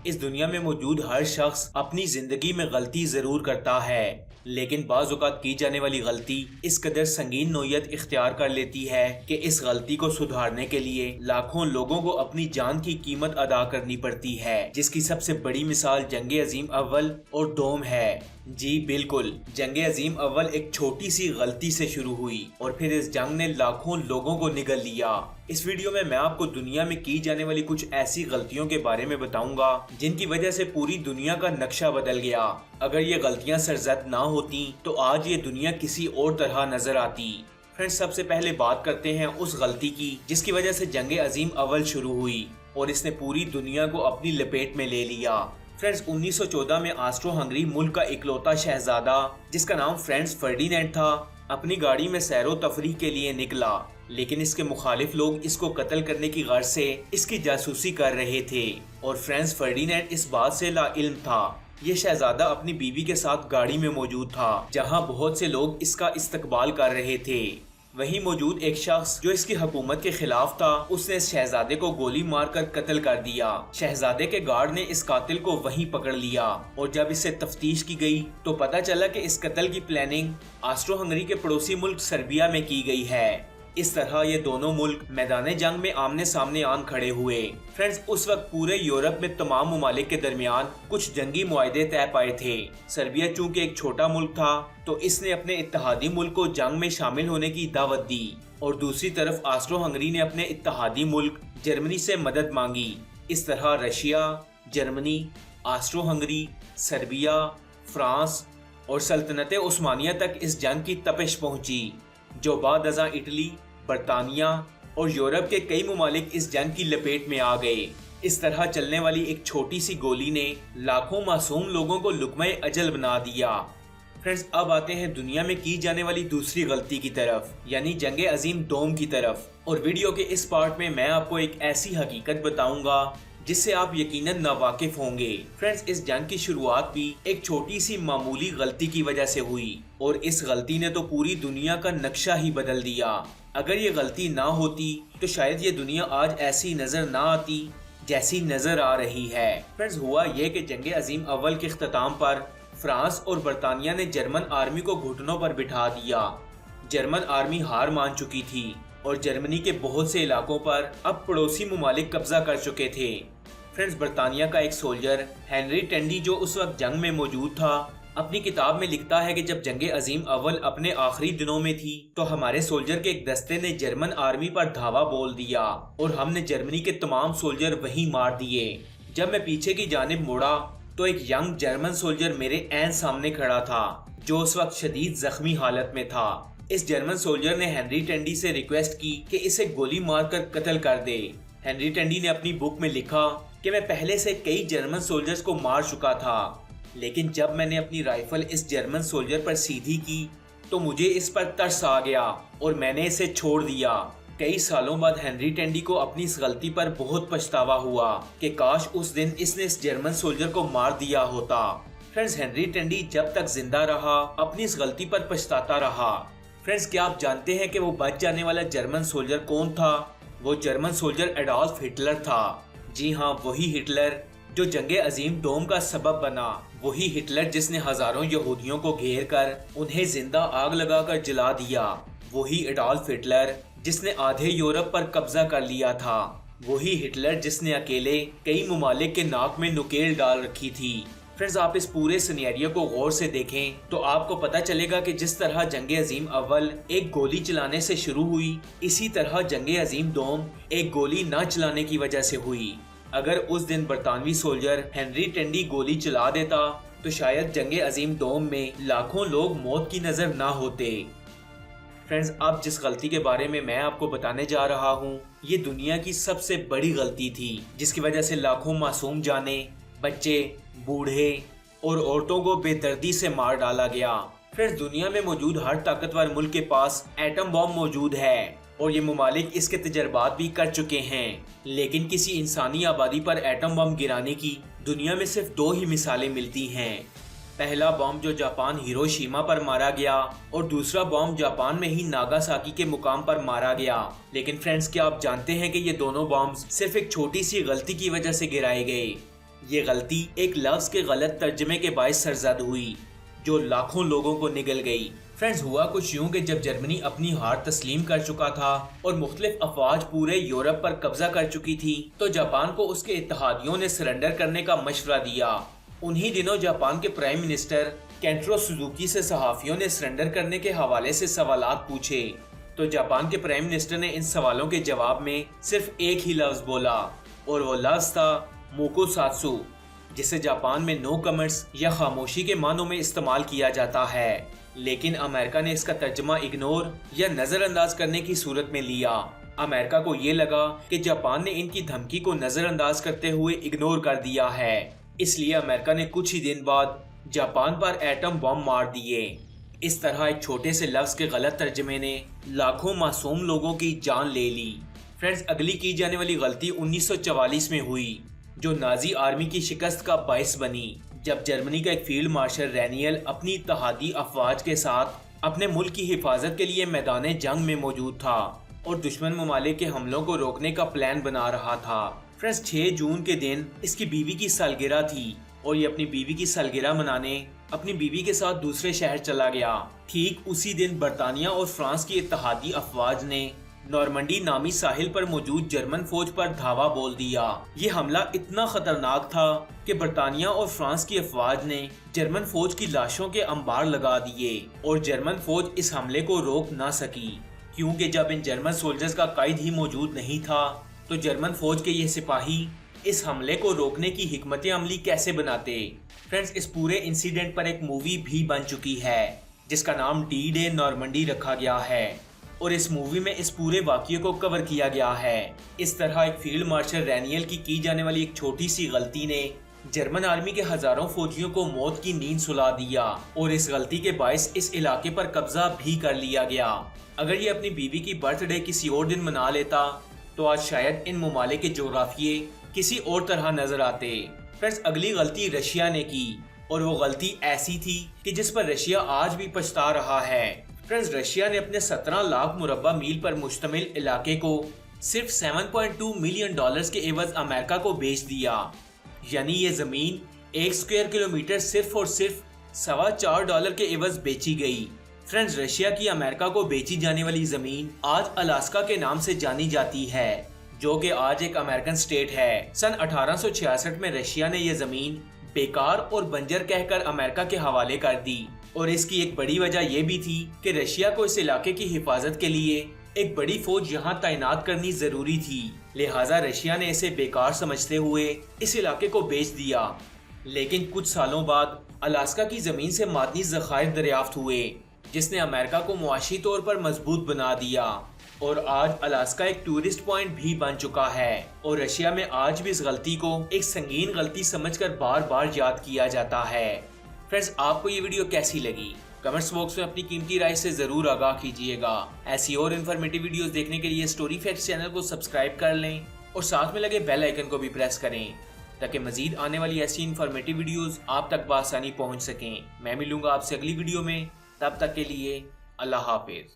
اس دنیا میں موجود ہر شخص اپنی زندگی میں غلطی ضرور کرتا ہے، لیکن بعض اوقات کی جانے والی غلطی اس قدر سنگین نوعیت اختیار کر لیتی ہے کہ اس غلطی کو سدھارنے کے لیے لاکھوں لوگوں کو اپنی جان کی قیمت ادا کرنی پڑتی ہے، جس کی سب سے بڑی مثال جنگ عظیم اول اور دوم ہے۔ جی بالکل، جنگ عظیم اول ایک چھوٹی سی غلطی سے شروع ہوئی اور پھر اس جنگ نے لاکھوں لوگوں کو نگل لیا۔ اس ویڈیو میں آپ کو دنیا میں کی جانے والی کچھ ایسی غلطیوں کے بارے میں بتاؤں گا جن کی وجہ سے پوری دنیا کا نقشہ بدل گیا۔ اگر یہ غلطیاں سرزد نہ ہوتی تو آج یہ دنیا کسی اور طرح نظر آتی۔ پھر سب سے پہلے بات کرتے ہیں اس غلطی کی جس کی وجہ سے جنگ عظیم اول شروع ہوئی اور اس نے پوری دنیا کو اپنی لپیٹ میں لے لیا۔ فرینڈز 1914 میں آسٹرو ہنگری ملک کا اکلوتا شہزادہ جس کا نام فرانز فرڈینینڈ تھا اپنی گاڑی میں سیر و تفریح کے لیے نکلا، لیکن اس کے مخالف لوگ اس کو قتل کرنے کی غرض سے اس کی جاسوسی کر رہے تھے اور فرانز فرڈینینڈ اس بات سے لا علم تھا۔ یہ شہزادہ اپنی بیوی کے ساتھ گاڑی میں موجود تھا جہاں بہت سے لوگ اس کا استقبال کر رہے تھے۔ وہیں موجود ایک شخص جو اس کی حکومت کے خلاف تھا، اس نے اس شہزادے کو گولی مار کر قتل کر دیا۔ شہزادے کے گارڈ نے اس قاتل کو وہیں پکڑ لیا اور جب اس سے تفتیش کی گئی تو پتہ چلا کہ اس قتل کی پلاننگ آسٹرو ہنگری کے پڑوسی ملک سربیا میں کی گئی ہے۔ اس طرح یہ دونوں ملک میدان جنگ میں آمنے سامنے آن کھڑے ہوئے۔ فرینڈز اس وقت پورے یورپ میں تمام ممالک کے درمیان کچھ جنگی معاہدے طے پائے تھے۔ سربیا چونکہ ایک چھوٹا ملک تھا تو اس نے اپنے اتحادی ملک کو جنگ میں شامل ہونے کی دعوت دی اور دوسری طرف آسٹرو ہنگری نے اپنے اتحادی ملک جرمنی سے مدد مانگی۔ اس طرح Russia, Germany, Austro Hungary, Serbia, France اور سلطنت عثمانیہ تک اس جنگ کی تپش پہنچی، جو بعد ازاں اٹلی، برطانیہ اور یورپ کے کئی ممالک اس جنگ کی لپیٹ میں آ گئے۔ اس طرح چلنے والی ایک چھوٹی سی گولی نے لاکھوں معصوم لوگوں کو لقمہ اجل بنا دیا۔ فرینڈز اب آتے ہیں دنیا میں کی جانے والی دوسری غلطی کی طرف، یعنی جنگ عظیم دوم کی طرف، اور ویڈیو کے اس پارٹ میں آپ کو ایک ایسی حقیقت بتاؤں گا جس سے آپ یقیناً ناواقف ہوں گے۔ فرینڈز اس جنگ کی شروعات بھی ایک چھوٹی سی معمولی غلطی کی وجہ سے ہوئی اور اس غلطی نے تو پوری دنیا کا نقشہ ہی بدل دیا۔ اگر یہ غلطی نہ ہوتی تو شاید یہ دنیا آج ایسی نظر نہ آتی جیسی نظر آ رہی ہے۔ فرینڈز ہوا یہ کہ جنگ عظیم اول کے اختتام پر فرانس اور برطانیہ نے جرمن آرمی کو گھٹنوں پر بٹھا دیا۔ جرمن آرمی ہار مان چکی تھی اور جرمنی کے بہت سے علاقوں پر اب پڑوسی ممالک قبضہ کر چکے تھے۔ فرینڈز برطانیہ کا ایک سولجر ہنری ٹینڈی جو اس وقت جنگ میں موجود تھا، اپنی کتاب میں لکھتا ہے کہ جب جنگ عظیم اول اپنے آخری دنوں میں تھی تو ہمارے سولجر کے ایک دستے نے جرمن آرمی پر دھاوا بول دیا اور ہم نے جرمنی کے تمام سولجر وہیں مار دیے۔ جب میں پیچھے کی جانب مڑا تو ایک ینگ جرمن سولجر میرے عین سامنے کھڑا تھا جو اس وقت شدید زخمی حالت میں تھا۔ اس جرمن سولجر نے ہنری ٹینڈی سے ریکویسٹ کی کہ اسے گولی مار کر قتل کر دے۔ ہنری ٹینڈی نے اپنی بک میں لکھا کہ میں پہلے سے کئی جرمن سولجرز کو مار چکا تھا، لیکن جب میں نے اپنی رائفل اس جرمن سولجر پر سیدھی کی تو مجھے اس پر ترس آ گیا اور میں نے اسے چھوڑ دیا۔ کئی سالوں بعد ہنری ٹینڈی کو اپنی اس غلطی پر بہت پچھتاوا ہوا کہ کاش اس دن اس نے اس جرمن سولجر کو مار دیا ہوتا۔ فرینڈز ہنری ٹینڈی جب تک زندہ رہا اپنی اس غلطی پر پچھتاتا رہا۔ فرینڈز کیا آپ جانتے ہیں کہ وہ بچ جانے والا جرمن سولجر کون تھا؟ وہ جرمن سولجر ایڈولف ہٹلر تھا۔ جی ہاں، وہی ہٹلر جو جنگ عظیم دوم کا سبب بنا، وہی ہٹلر جس نے ہزاروں یہودیوں کو گھیر کر انہیں زندہ آگ لگا کر جلا دیا، وہی ایڈولف ہٹلر جس نے آدھے یورپ پر قبضہ کر لیا تھا، وہی ہٹلر جس نے اکیلے کئی ممالک کے ناک میں نکیل ڈال رکھی تھی۔ فرینڈز آپ اس پورے سینیریو کو غور سے دیکھیں تو آپ کو پتہ چلے گا کہ جس طرح جنگ عظیم اول ایک گولی چلانے سے شروع ہوئی، اسی طرح جنگ عظیم دوم ایک گولی نہ چلانے کی وجہ سے ہوئی۔ اگر اس دن برطانوی سولجر ہنری ٹینڈی گولی چلا دیتا تو شاید جنگ عظیم دوم میں لاکھوں لوگ موت کی نظر نہ ہوتے۔ فرینڈز اب جس غلطی کے بارے میں آپ کو بتانے جا رہا ہوں، یہ دنیا کی سب سے بڑی غلطی تھی جس کی وجہ سے لاکھوں معصوم جانیں، بچے، بوڑھے اور عورتوں کو بے دردی سے مار ڈالا گیا۔ فرینڈز دنیا میں موجود ہر طاقتور ملک کے پاس ایٹم بم موجود ہے اور یہ ممالک اس کے تجربات بھی کر چکے ہیں، لیکن کسی انسانی آبادی پر ایٹم بم گرانے کی دنیا میں صرف دو ہی مثالیں ملتی ہیں۔ پہلا بم جو جاپان ہیروشیما پر مارا گیا اور دوسرا بم جاپان میں ہی ناگاساکی کے مقام پر مارا گیا۔ لیکن فرینڈز کیا آپ جانتے ہیں کہ یہ دونوں بمز صرف ایک چھوٹی سی غلطی کی وجہ سے گرائے گئے؟ یہ غلطی ایک لفظ کے غلط ترجمے کے باعث سرزد ہوئی جو لاکھوں لوگوں کو نگل گئی۔ فرینڈز، ہوا کچھ یوں کہ جب جرمنی اپنی ہار تسلیم کر چکا تھا اور مختلف افواج پورے یورپ پر قبضہ کر چکی تھی تو جاپان کو اس کے اتحادیوں نے سرنڈر کرنے کا مشورہ دیا۔ انہی دنوں جاپان کے پرائم منسٹر کینٹرو سوزوکی سے صحافیوں نے سرنڈر کرنے کے حوالے سے سوالات پوچھے تو جاپان کے پرائم منسٹر نے ان سوالوں کے جواب میں صرف ایک ہی لفظ بولا اور وہ لفظ تھا موکو ساتسو، جسے جاپان میں نو کمنٹس یا خاموشی کے معنوں میں استعمال کیا جاتا ہے، لیکن امریکہ نے اس کا ترجمہ اگنور یا نظر انداز کرنے کی صورت میں لیا۔ امریکہ کو یہ لگا کہ جاپان نے ان کی دھمکی کو نظر انداز کرتے ہوئے اگنور کر دیا ہے، اس لیے امریکہ نے کچھ ہی دن بعد جاپان پر ایٹم بم مار دیے۔ اس طرح ایک چھوٹے سے لفظ کے غلط ترجمے نے لاکھوں معصوم لوگوں کی جان لے لی۔ فرینڈز، اگلی کی جانے والی غلطی 1944 میں ہوئی جو نازی آرمی کی شکست کا باعث بنی، جب جرمنی کا ایک فیلڈ مارشل رینیل اپنی اتحادی افواج کے ساتھ اپنے ملک کی حفاظت کے لیے میدان جنگ میں موجود تھا اور دشمن ممالک کے حملوں کو روکنے کا پلان بنا رہا تھا۔ فرینڈز، 6 جون کے دن اس کی بیوی کی سالگرہ تھی اور یہ اپنی بیوی کی سالگرہ منانے اپنی بیوی کے ساتھ دوسرے شہر چلا گیا۔ ٹھیک اسی دن برطانیہ اور فرانس کی اتحادی افواج نے نارمنڈی نامی ساحل پر موجود جرمن فوج پر دھاوا بول دیا۔ یہ حملہ اتنا خطرناک تھا کہ برطانیہ اور فرانس کی افواج نے جرمن فوج کی لاشوں کے انبار لگا دیے اور جرمن فوج اس حملے کو روک نہ سکی، کیونکہ جب ان جرمن سولجرز کا قائد ہی موجود نہیں تھا تو جرمن فوج کے یہ سپاہی اس حملے کو روکنے کی حکمت عملی کیسے بناتے۔ فرینڈز، اس پورے انسیڈنٹ پر ایک مووی بھی بن چکی ہے جس کا نام ڈی ڈے نارمنڈی رکھا گیا ہے اور اس مووی میں اس پورے واقعے کو کور کیا گیا ہے۔ اس طرح ایک فیلڈ مارشل رینیل کی جانے والی ایک چھوٹی سی غلطی نے جرمن آرمی کے ہزاروں فوجیوں کو موت کی نیند سلا دیا اور اس غلطی کے باعث اس علاقے پر قبضہ بھی کر لیا گیا۔ اگر یہ اپنی بیوی کی برتھ ڈے کسی اور دن منا لیتا تو آج شاید ان ممالک کے جغرافیے کسی اور طرح نظر آتے۔ فرینڈز، اگلی غلطی رشیا نے کی اور وہ غلطی ایسی تھی کہ جس پر رشیا آج بھی پچھتا رہا ہے۔ فرینڈز، رشیا نے اپنے 17 لاکھ مربع میل پر مشتمل علاقے کو صرف $7.2 ملین کے عوض امریکہ کو بیچ دیا، یعنی یہ زمین 1 اسکوائر کلومیٹر صرف اور صرف $4.25 کے عوض بیچی گئی۔ فرینڈز، رشیا کی امریکہ کو بیچی جانے والی زمین آج الاسکا کے نام سے جانی جاتی ہے جو کہ آج ایک امریکن سٹیٹ ہے۔ سن 1866 میں رشیا نے یہ زمین بیکار اور بنجر کہہ کر امریکہ کے حوالے کر دی اور اس کی ایک بڑی وجہ یہ بھی تھی کہ رشیا کو اس علاقے کی حفاظت کے لیے ایک بڑی فوج یہاں تعینات کرنی ضروری تھی، لہٰذا رشیا نے اسے بیکار سمجھتے ہوئے اس علاقے کو بیچ دیا۔ لیکن کچھ سالوں بعد الاسکا کی زمین سے معدنی ذخائر دریافت ہوئے جس نے امریکہ کو معاشی طور پر مضبوط بنا دیا اور آج الاسکا ایک ٹورسٹ پوائنٹ بھی بن چکا ہے اور رشیا میں آج بھی اس غلطی کو ایک سنگین غلطی سمجھ کر بار بار یاد کیا جاتا ہے۔ فرینڈز، آپ کو یہ ویڈیو کیسی لگی؟ کمنٹس باکس میں اپنی قیمتی رائے سے ضرور آگاہ کیجیے گا۔ ایسی اور انفارمیٹیو ویڈیوز دیکھنے کے لیے سٹوری فیکٹس چینل کو سبسکرائب کر لیں اور ساتھ میں لگے بیل آئیکن کو بھی پریس کریں تاکہ مزید آنے والی ایسی انفارمیٹیو ویڈیوز آپ تک بآسانی پہنچ سکیں۔ میں ملوں گا آپ سے اگلی ویڈیو میں، تب تک کے لیے اللہ حافظ۔